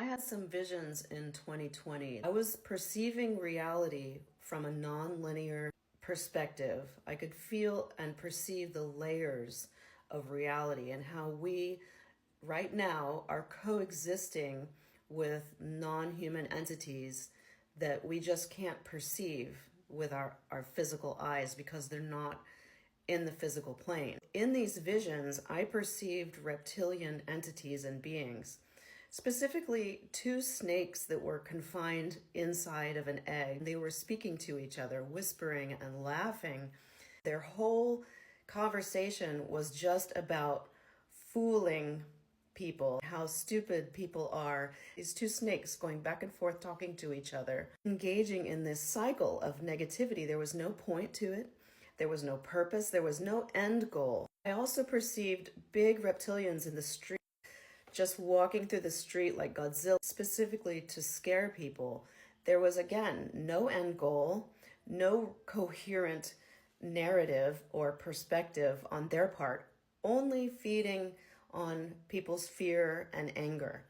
had some visions in 2020. I was perceiving reality from a non-linear perspective. I could feel and perceive the layers of reality and how we right now are coexisting with non-human entities that we just can't perceive with our physical eyes because they're not in the physical plane. In these visions, I perceived reptilian entities and beings, specifically two snakes that were confined inside of an egg. They were speaking to each other, whispering and laughing. Their whole conversation was just about fooling people, how stupid people are. These two snakes going back and forth talking to each other, engaging in this cycle of negativity. There was no point to it. There was no purpose. There was no end goal. I also perceived big reptilians in the street, just walking through the street like Godzilla, specifically to scare people. There was, again, no end goal, no coherent narrative or perspective on their part, only feeding on people's fear and anger.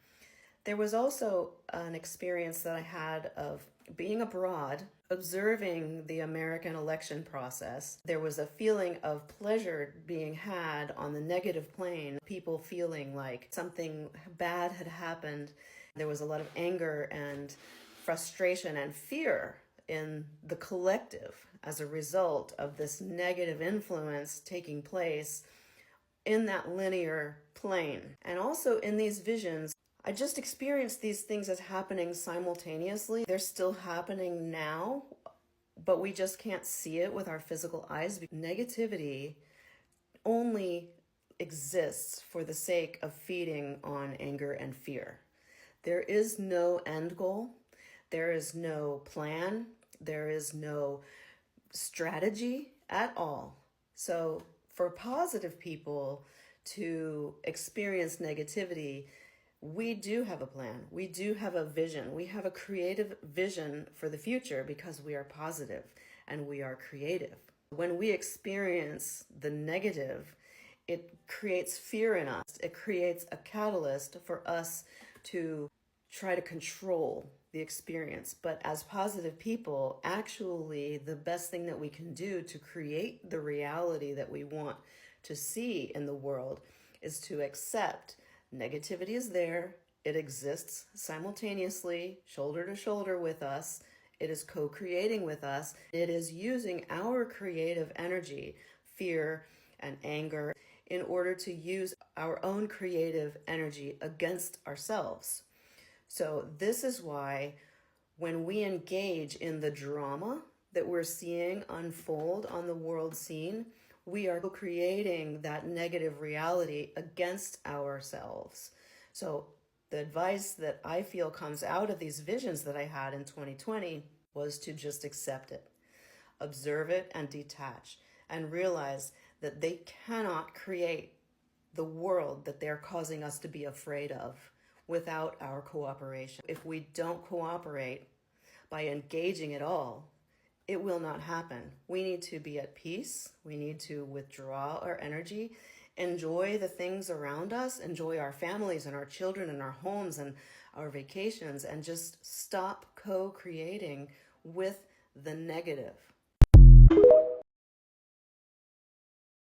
There was also an experience that I had of being abroad, observing the American election process. There was a feeling of pleasure being had on the negative plane, people feeling like something bad had happened. There was a lot of anger and frustration and fear in the collective as a result of this negative influence taking place in that linear plane. And also in these visions, I just experienced these things as happening simultaneously. They're still happening now, but we just can't see it with our physical eyes. Negativity only exists for the sake of feeding on anger and fear. There is no end goal. There is no plan. There is no strategy at all. So for positive people to experience negativity, we do have a plan. We do have a vision. We have a creative vision for the future because we are positive and we are creative. When we experience the negative, it creates fear in us. It creates a catalyst for us to try to control the experience. But as positive people, actually the best thing that we can do to create the reality that we want to see in the world is to accept negativity is there. It exists simultaneously, shoulder to shoulder with us. It is co-creating with us. It is using our creative energy, fear and anger, in order to use our own creative energy against ourselves. So this is why when we engage in the drama that we're seeing unfold on the world scene, we are creating that negative reality against ourselves. So the advice that I feel comes out of these visions that I had in 2020 was to just accept it, observe it and detach, and realize that they cannot create the world that they're causing us to be afraid of without our cooperation. If we don't cooperate by engaging at all, it will not happen. We need to be at peace. We need to withdraw our energy, enjoy the things around us, enjoy our families and our children and our homes and our vacations, and just stop co-creating with the negative.